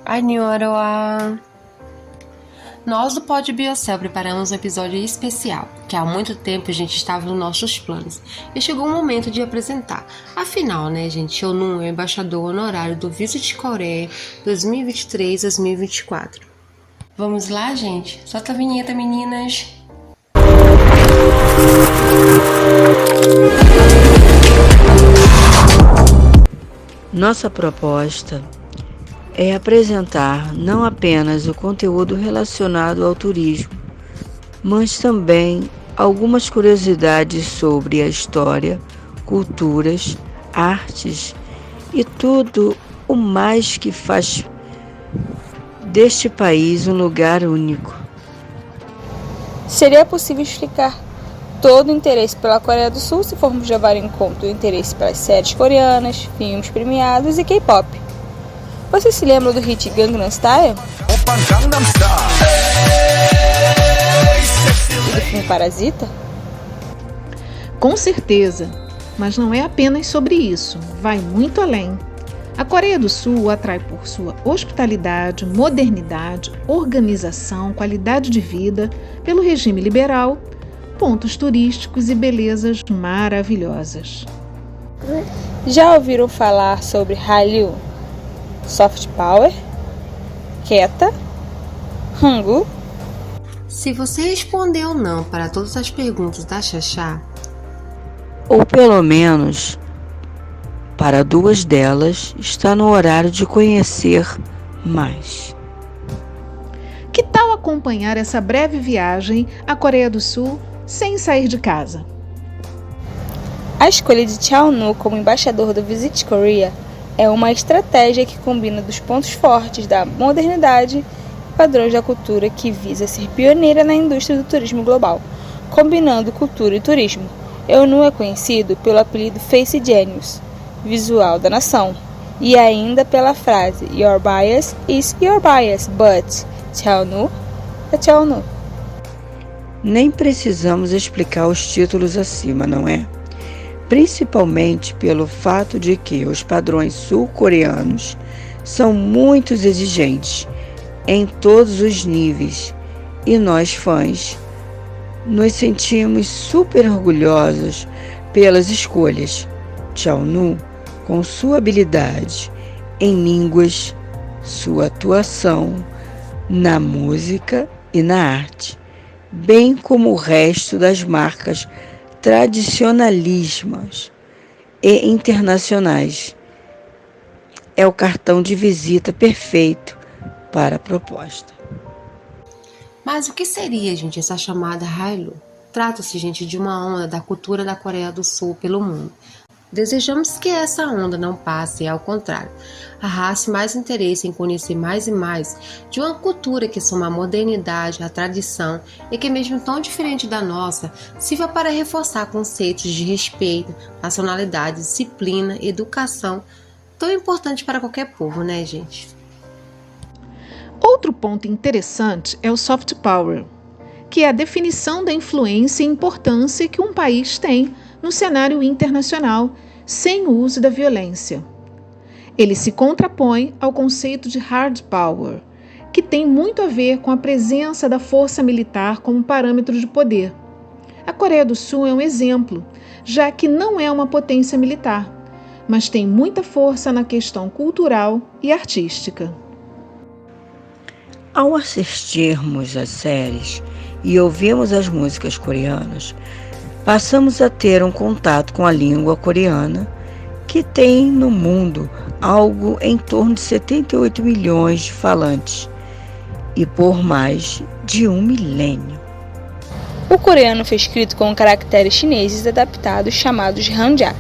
Annyeonghaseyo! Nós do Pod Biocel preparamos um episódio especial, que há muito tempo a gente estava nos nossos planos, e chegou o momento de apresentar. Afinal, né, gente, Cheonwoo é o embaixador honorário do Visit Korea 2023-2024. Vamos lá, gente? Solta a vinheta, meninas! Nossa proposta é apresentar não apenas o conteúdo relacionado ao turismo, mas também algumas curiosidades sobre a história, culturas, artes e tudo o mais que faz deste país um lugar único. Seria possível explicar todo o interesse pela Coreia do Sul se formos levar em conta o interesse pelas séries coreanas, filmes premiados e K-pop. Você se lembra do hit Gangnam Style? E do filme Parasita? Com certeza, mas não é apenas sobre isso, vai muito além. A Coreia do Sul atrai por sua hospitalidade, modernidade, organização, qualidade de vida, pelo regime liberal, pontos turísticos e belezas maravilhosas. Já ouviram falar sobre Hallyu, Soft Power, Keta, Hangul? Se você respondeu não para todas as perguntas da Xaxá, Ou pelo menos para duas delas, está no horário de conhecer mais. Que tal acompanhar essa breve viagem à Coreia do Sul sem sair de casa? A escolha de Cheonwoo como embaixador do Visit Korea é uma estratégia que combina dos pontos fortes da modernidade e padrões da cultura que visa ser pioneira na indústria do turismo global, combinando cultura e turismo. Cheonwoo é conhecido pelo apelido Face Genius, visual da nação, e ainda pela frase Your bias is your bias, but Cheonwoo é Cheonwoo. Nem precisamos explicar os títulos acima, não é? Principalmente pelo fato de que os padrões sul-coreanos são muito exigentes em todos os níveis e nós, fãs, nos sentimos super orgulhosos pelas escolhas. Cheonwoo, com sua habilidade em línguas, sua atuação na música e na arte, bem como o resto das marcas tradicionalíssimas e internacionais, é o cartão de visita perfeito para a proposta. mas o que seria, gente, essa chamada Hallyu? Trata-se, gente, de uma onda da cultura da Coreia do Sul pelo mundo. Desejamos que essa onda não passe e, ao contrário, arraste mais interesse em conhecer mais e mais de uma cultura que soma a modernidade, a tradição e que, mesmo tão diferente da nossa, sirva para reforçar conceitos de respeito, nacionalidade, disciplina, educação, tão importante para qualquer povo, né, gente? Outro ponto interessante é o soft power, que é a definição da influência e importância que um país tem no cenário internacional, sem o uso da violência. Ele se contrapõe ao conceito de hard power, que tem muito a ver com a presença da força militar como parâmetro de poder. A Coreia do Sul é um exemplo, já que não é uma potência militar, mas tem muita força na questão cultural e artística. Ao assistirmos às séries e ouvirmos as músicas coreanas, passamos a ter um contato com a língua coreana, que tem no mundo algo em torno de 78 milhões de falantes e por mais de 1 milênio. O coreano foi escrito com caracteres chineses adaptados chamados Hanja.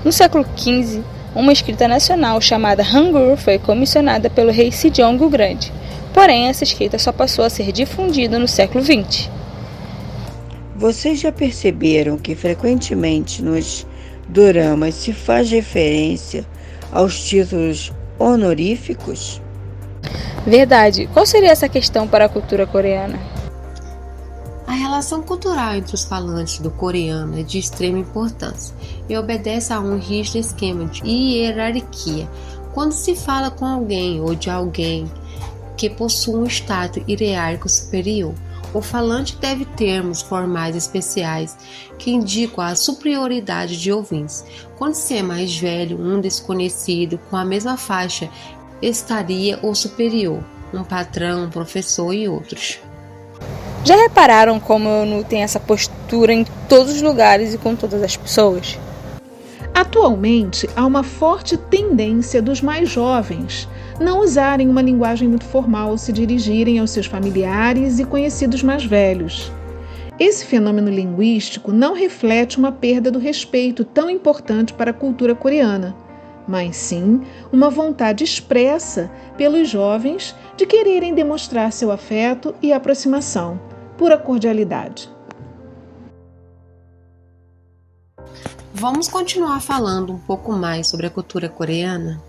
No século XV, uma escrita nacional chamada Hangul foi comissionada pelo rei Sejong o Grande. Porém, essa escrita só passou a ser difundida no século XX. Vocês já perceberam que frequentemente nos doramas se faz referência aos títulos honoríficos? Verdade. Qual seria essa questão para a cultura coreana? A relação cultural entre os falantes do coreano é de extrema importância e obedece a um rígido esquema de hierarquia. Quando se fala com alguém ou de alguém que possuem um status hierárquico superior. O falante deve termos formais especiais que indicam a superioridade de ouvintes. Quando se é mais velho, um desconhecido com a mesma faixa estaria o superior, um patrão, um professor e outros. Já repararam como o ONU tem essa postura em todos os lugares e com todas as pessoas? Atualmente, há uma forte tendência dos mais jovens não usarem uma linguagem muito formal ao se dirigirem aos seus familiares e conhecidos mais velhos. Esse fenômeno linguístico não reflete uma perda do respeito tão importante para a cultura coreana, mas sim uma vontade expressa pelos jovens de quererem demonstrar seu afeto e aproximação, pura cordialidade. Vamos continuar falando um pouco mais sobre a cultura coreana?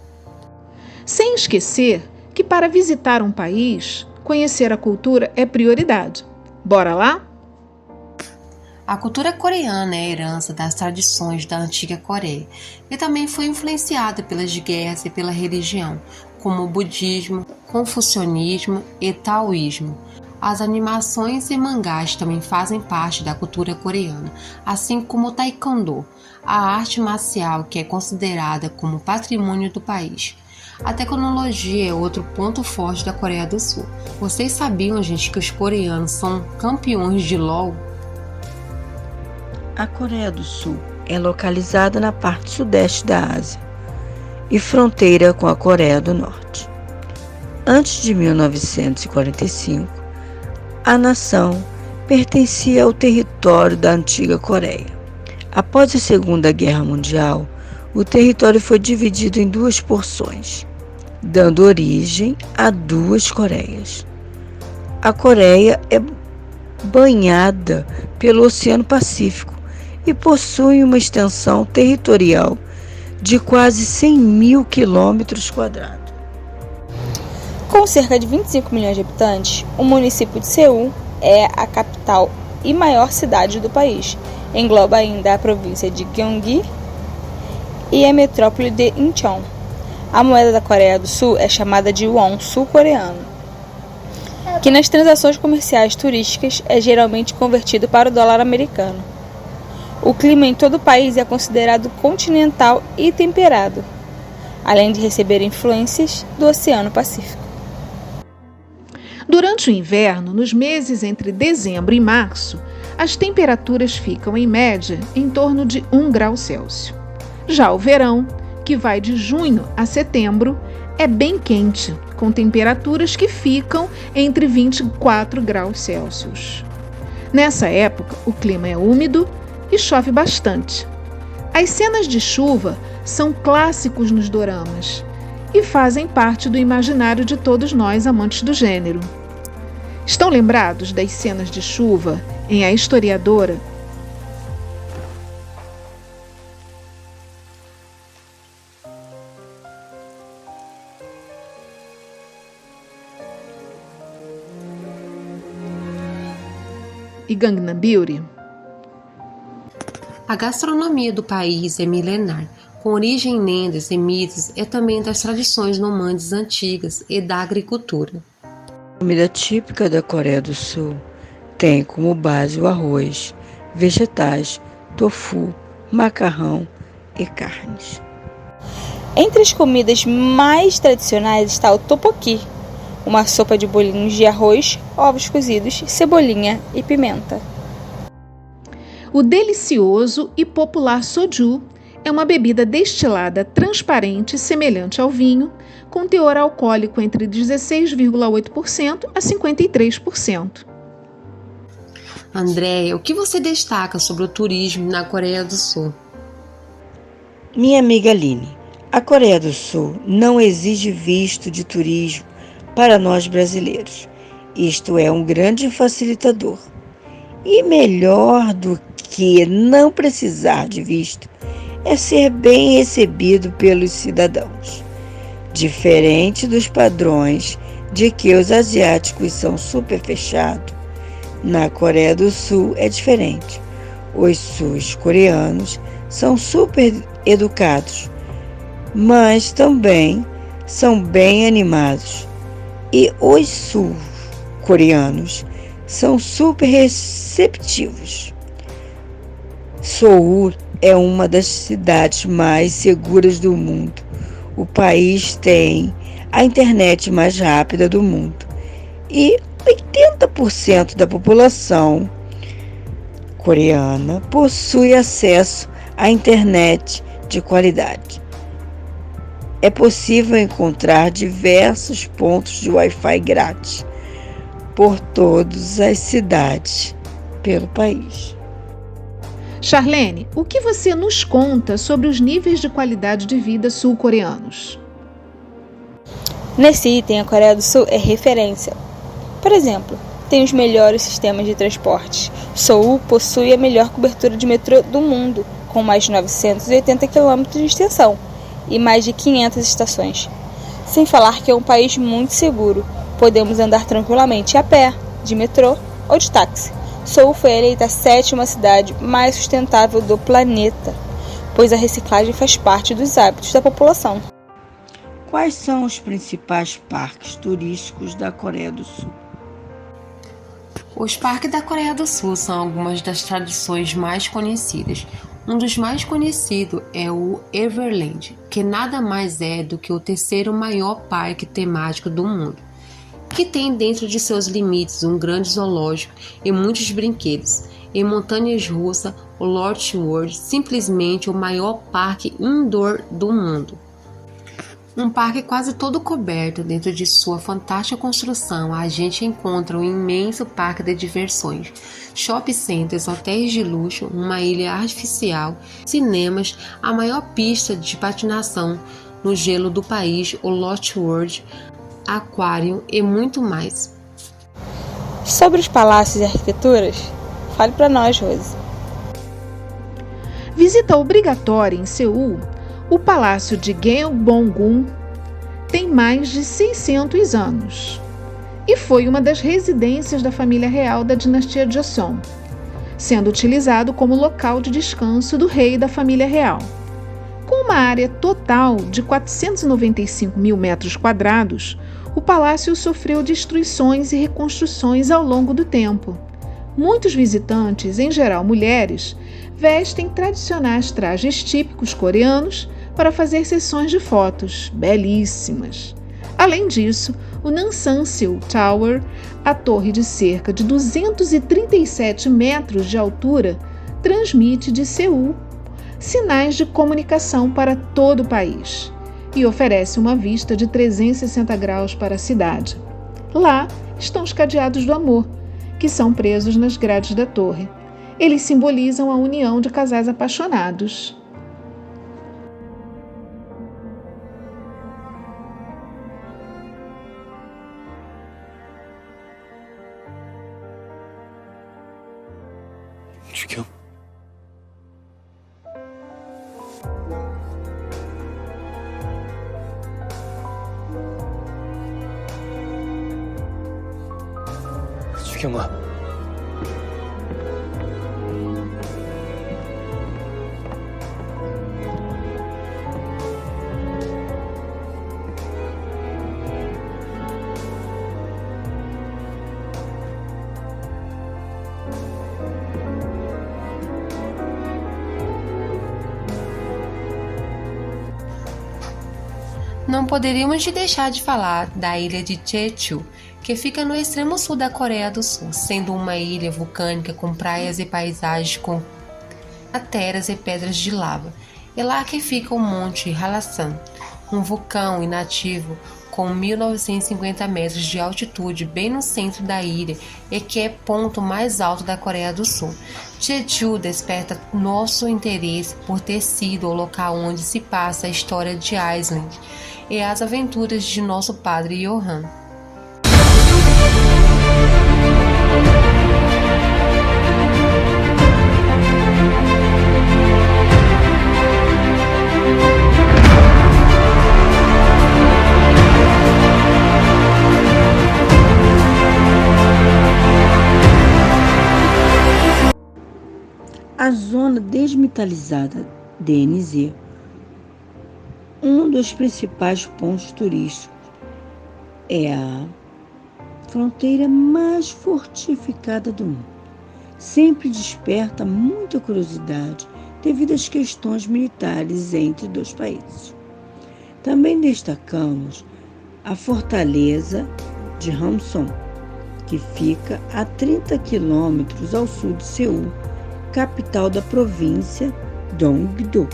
Sem esquecer que para visitar um país, conhecer a cultura é prioridade. Bora lá? A cultura coreana é a herança das tradições da antiga Coreia e também foi influenciada pelas guerras e pela religião, como o budismo, confucionismo e taoísmo. As animações e mangás também fazem parte da cultura coreana, assim como o taekwondo, a arte marcial que é considerada como patrimônio do país. A tecnologia é outro ponto forte da Coreia do Sul. Vocês sabiam, gente, que os coreanos são campeões de LoL? A Coreia do Sul é localizada na parte sudeste da Ásia e fronteira com a Coreia do Norte. Antes de 1945, a nação pertencia ao território da antiga Coreia. Após a Segunda Guerra Mundial, o território foi dividido em duas porções, dando origem a duas Coreias. A Coreia é banhada pelo Oceano Pacífico e possui uma extensão territorial de quase 100 mil quilômetros quadrados. Com cerca de 25 milhões de habitantes, o município de Seul é a capital e maior cidade do país. Engloba ainda a província de Gyeonggi e a metrópole de Incheon. A moeda da Coreia do Sul é chamada de won sul-coreano, que nas transações comerciais turísticas é geralmente convertido para o dólar americano. O clima em todo o país é considerado continental e temperado, além de receber influências do Oceano Pacífico. Durante o inverno, nos meses entre dezembro e março, as temperaturas ficam, em média, em torno de 1 grau Celsius. Já o verão, que vai de junho a setembro, é bem quente, com temperaturas que ficam entre 24 graus Celsius. Nessa época, o clima é úmido e chove bastante. As cenas de chuva são clássicos nos doramas e fazem parte do imaginário de todos nós amantes do gênero. Estão lembrados das cenas de chuva em A Historiadora? E Gangnam Beauty? A gastronomia do país é milenar, com origem em lendas e mitos e também das tradições nômades antigas e da agricultura. A comida típica da Coreia do Sul tem como base o arroz, vegetais, tofu, macarrão e carnes. Entre as comidas mais tradicionais está o tteokbokki, uma sopa de bolinhos de arroz, ovos cozidos, cebolinha e pimenta. O delicioso e popular soju é uma bebida destilada transparente semelhante ao vinho, com teor alcoólico entre 16,8% a 53%. Andréia, o que você destaca sobre o turismo na Coreia do Sul? Minha amiga Aline, a Coreia do Sul não exige visto de turismo para nós brasileiros. Isto é um grande facilitador. E melhor do que não precisar de visto é ser bem recebido pelos cidadãos. Diferente dos padrões de que os asiáticos são super fechados, na Coreia do Sul é diferente. Os sul-coreanos são super educados, mas também são bem animados E os sul-coreanos são super receptivos. Seul é uma das cidades mais seguras do mundo. O país tem a internet mais rápida do mundo e 80% da população coreana possui acesso à internet de qualidade. É possível encontrar diversos pontos de Wi-Fi grátis por todas as cidades pelo país. Charlene, o que você nos conta sobre os níveis de qualidade de vida sul-coreanos? Nesse item, a Coreia do Sul é referência. Por exemplo, tem os melhores sistemas de transporte. Seul possui a melhor cobertura de metrô do mundo, com mais de 980 km de extensão e mais de 500 estações. Sem falar que é um país muito seguro. Podemos andar tranquilamente a pé, de metrô ou de táxi. Seul foi eleita a 7ª cidade mais sustentável do planeta, pois a reciclagem faz parte dos hábitos da população. Quais são os principais parques turísticos da Coreia do Sul? Os parques da Coreia do Sul são algumas das tradições mais conhecidas. Um dos mais conhecidos é o Everland, que nada mais é do que o terceiro maior parque temático do mundo, que tem dentro de seus limites um grande zoológico e muitos brinquedos. Em montanhas russas, o Lotte World simplesmente o maior parque indoor do mundo. Um parque quase todo coberto. Dentro de sua fantástica construção, a gente encontra um imenso parque de diversões, shopping centers, hotéis de luxo, uma ilha artificial, cinemas, a maior pista de patinação no gelo do país, o Lotte World, aquário e muito mais. Sobre os palácios e arquiteturas, fale para nós, Rose. Visita obrigatória em Seul, o Palácio de Gyeongbokgung tem mais de 600 anos e foi uma das residências da família real da dinastia Joseon, sendo utilizado como local de descanso do rei e da família real. Com uma área total de 495 mil metros quadrados, o palácio sofreu destruições e reconstruções ao longo do tempo. Muitos visitantes, em geral mulheres, vestem tradicionais trajes típicos coreanos para fazer sessões de fotos belíssimas. Além disso, o Namsan-sil Tower, a torre de cerca de 237 metros de altura, transmite de Seul sinais de comunicação para todo o país e oferece uma vista de 360 graus para a cidade. Lá estão os cadeados do amor, que são presos nas grades da torre. Eles simbolizam a união de casais apaixonados. 죽여? 주경아. Não poderíamos deixar de falar da ilha de Jeju, que fica no extremo sul da Coreia do Sul, sendo uma ilha vulcânica com praias e paisagens com crateras e pedras de lava. É lá que fica o Monte Halasan, um vulcão inativo com 1.950 metros de altitude bem no centro da ilha e que é o ponto mais alto da Coreia do Sul. Jeju desperta nosso interesse por ter sido o local onde se passa a história de Iceland e as aventuras de nosso padre Johan. A zona desmilitarizada DNZ, um dos principais pontos turísticos, é a fronteira mais fortificada do mundo. Sempre desperta muita curiosidade devido às questões militares entre dois países. Também destacamos a fortaleza de Hamson, que fica a 30 quilômetros ao sul de Seul, capital da província Gyeonggi-do,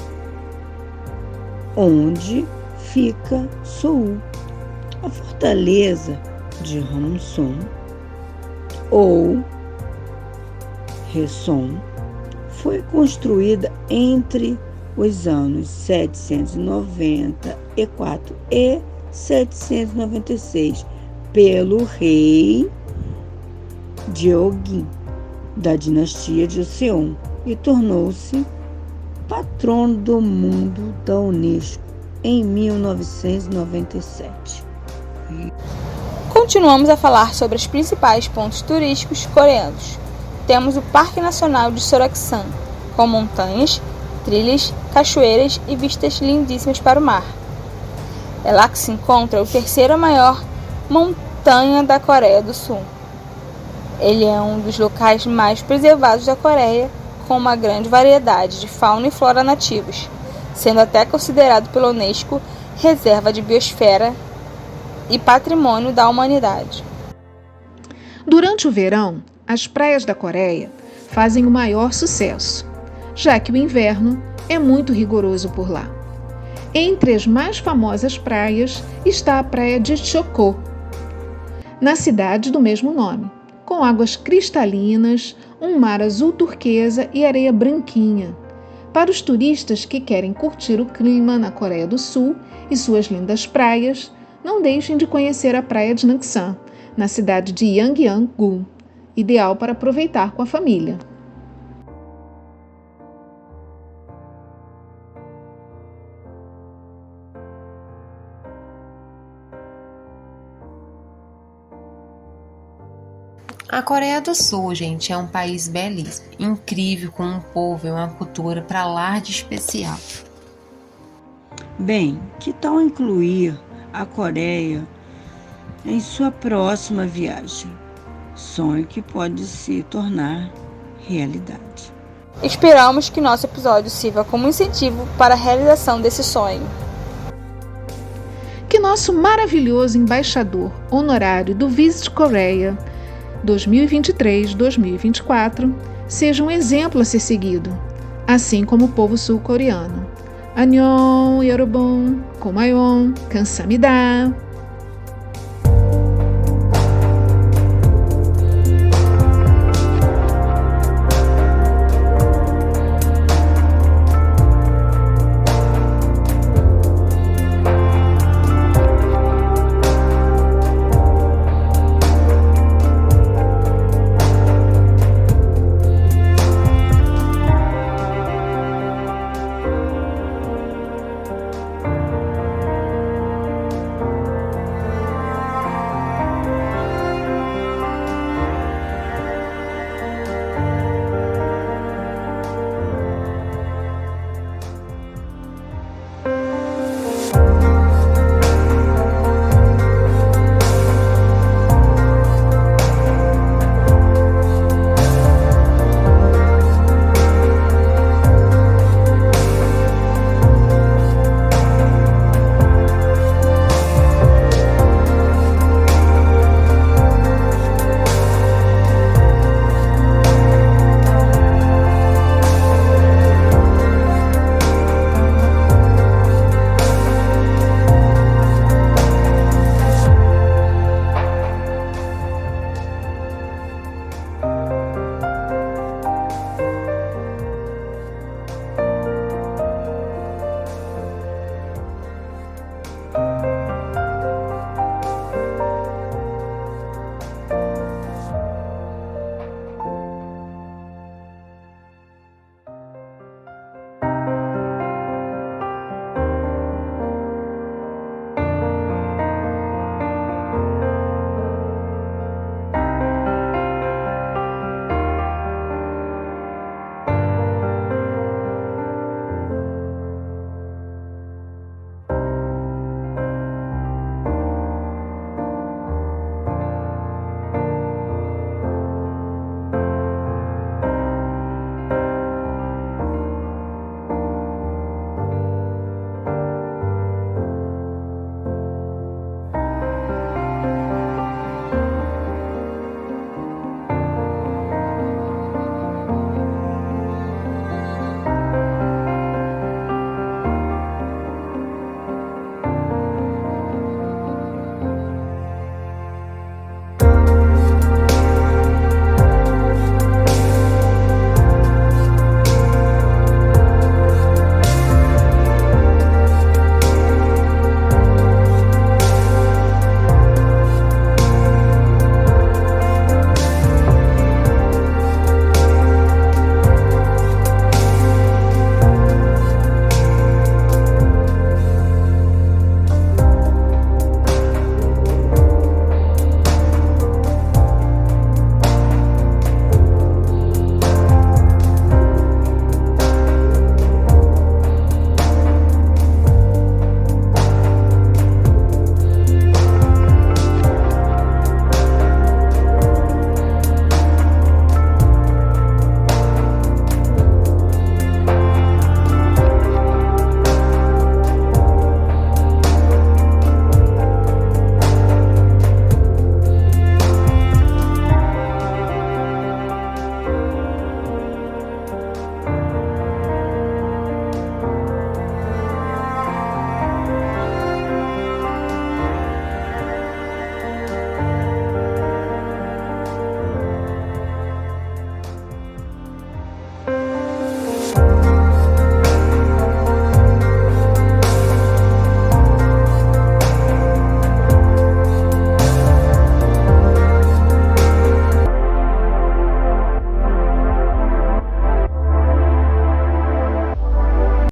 onde fica Seul. A fortaleza de Hamson, ou Haeson, foi construída entre os anos 794 e 796 pelo rei Gyeonggi, da dinastia de Joseon, e tornou-se patrono do mundo da Unesco em 1997. Continuamos a falar sobre os principais pontos turísticos coreanos. Temos o Parque Nacional de Soraksan, com montanhas, trilhas, cachoeiras e vistas lindíssimas para o mar. É lá que se encontra o terceiro maior montanha da Coreia do Sul. Ele é um dos locais mais preservados da Coreia, com uma grande variedade de fauna e flora nativos, sendo até considerado pela Unesco Reserva de Biosfera e Patrimônio da Humanidade. Durante o verão, as praias da Coreia fazem o maior sucesso, já que o inverno é muito rigoroso por lá. Entre as mais famosas praias está a praia de Chokô, na cidade do mesmo nome, com águas cristalinas, um mar azul turquesa e areia branquinha. Para os turistas que querem curtir o clima na Coreia do Sul e suas lindas praias, não deixem de conhecer a praia de Naksan, na cidade de Yangyang-gu, ideal para aproveitar com a família. A Coreia do Sul, gente, é um país belíssimo, incrível, com um povo e uma cultura para lá de especial. Bem, que tal incluir a Coreia em sua próxima viagem? Sonho que pode se tornar realidade. Esperamos que nosso episódio sirva como incentivo para a realização desse sonho. Que nosso maravilhoso embaixador honorário do Visit Korea 2023-2024 seja um exemplo a ser seguido, assim como o povo sul-coreano. Annyeong, Yorobon, Komayon, Kamsahamnida.